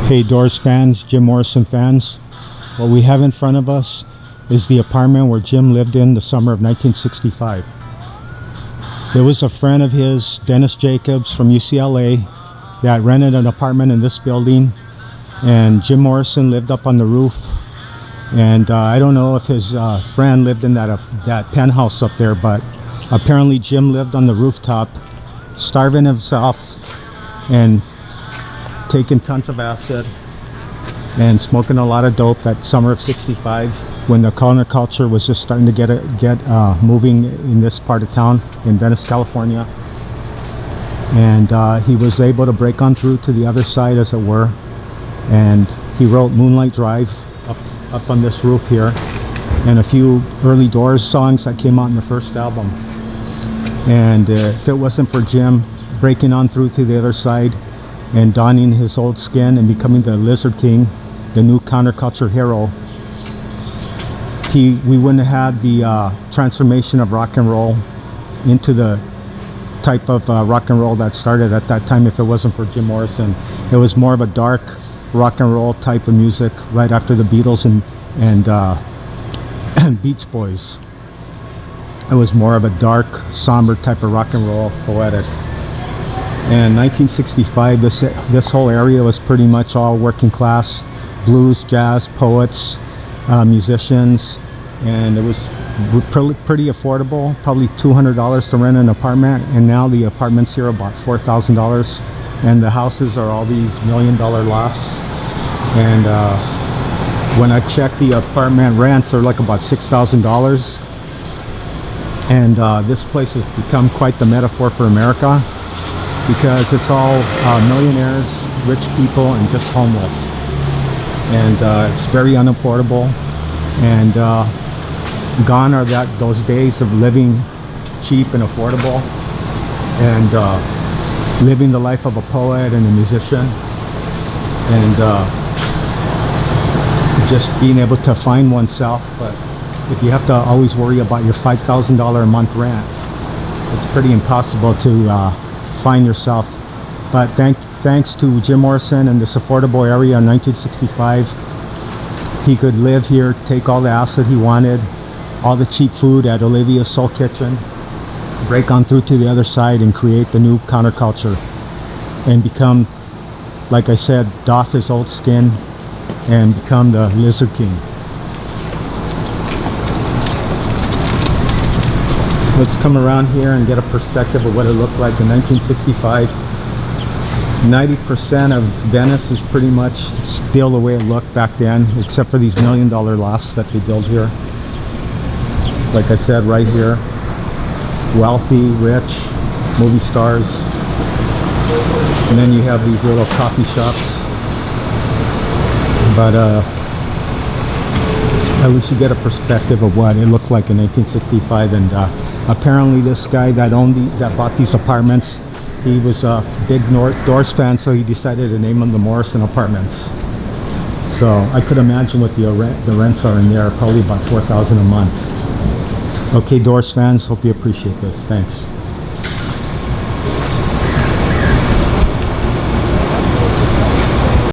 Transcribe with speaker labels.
Speaker 1: Hey Doors fans, Jim Morrison fans, what we have in front of us is the apartment where Jim lived in the summer of 1965. There was a friend of his, Dennis Jacobs from UCLA, that rented an apartment in this building, and Jim Morrison lived up on the roof. And I don't know if his friend lived in that penthouse up there, but apparently Jim lived on the rooftop, starving himself and taking tons of acid and smoking a lot of dope that summer of 65, when the counterculture was just starting to get moving in this part of town in Venice, California. And he was able to break on through to the other side, as it were, and he wrote Moonlight Drive up on this roof here, and a few early Doors songs that came out in the first album. And if it wasn't for Jim breaking on through to the other side and donning his old skin and becoming the Lizard King, the new counterculture hero, we wouldn't have had the transformation of rock and roll into the type of rock and roll that started at that time if it wasn't for Jim Morrison. It was more of a dark rock and roll type of music right after the Beatles and Beach Boys. It was more of a dark, somber type of rock and roll, poetic. And 1965, this whole area was pretty much all working class, blues, jazz, poets, musicians, and it was pretty affordable, probably $200 to rent an apartment. And now the apartments here are about $4,000, and the houses are all these $1 million lofts. And when I checked, the apartment rents are like about $6,000. And this place has become quite the metaphor for America, because it's all millionaires, rich people, and just homeless. And it's very unaffordable. And gone are those days of living cheap and affordable, and living the life of a poet and a musician, and just being able to find oneself. But if you have to always worry about your $5,000 a month rent, it's pretty impossible to find yourself. But thanks to Jim Morrison and this affordable area in 1965, he could live here, take all the acid he wanted, all the cheap food at Olivia's Soul Kitchen, break on through to the other side and create the new counterculture, and become, like I said, doff his old skin and become the Lizard King. Let's come around here and get a perspective of what it looked like in 1965. 90% of Venice is pretty much still the way it looked back then, except for these $1 million lofts that they built here. Like I said, right here, wealthy, rich, movie stars. And then you have these little coffee shops. But at least you get a perspective of what it looked like in 1965. And apparently this guy that bought these apartments, he was a big Doors fan, so he decided to name them the Morrison Apartments. So I could imagine what the rents are in there, probably about $4,000 a month. Okay, Doors fans, hope you appreciate this. Thanks.